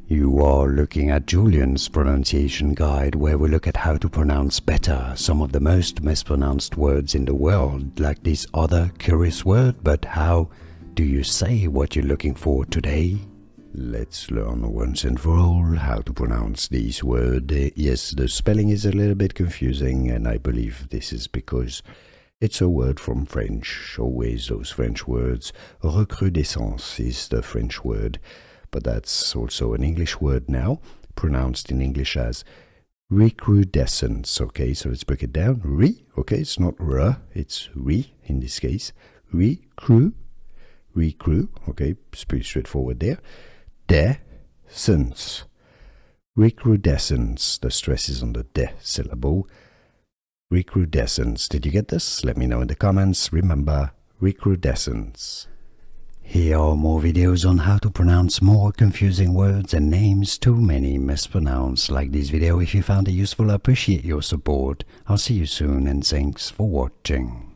You are looking at Julian's pronunciation guide, where we look at how to pronounce better some of the most mispronounced words in the world, like this other curious word. But how do you say what you're looking for today? Let's learn once and for all how to pronounce this word. Yes, the spelling is a little bit confusing, and I believe this is because it's a word from French, always those French words. Recrudescence is the French word, but that's also an English word now, pronounced in English as recrudescence. Okay, so let's break it down. Okay, it's not r, it's in this case. Recru, okay, it's pretty straightforward there. Descence, recrudescence, the stress is on the de syllable. Recrudescence, did you get this? Let me know in the comments. Remember, recrudescence. Here are more videos on how to pronounce more confusing words and names too many mispronounced. Like this video if you found it useful. I appreciate your support. I'll see you soon, and thanks for watching.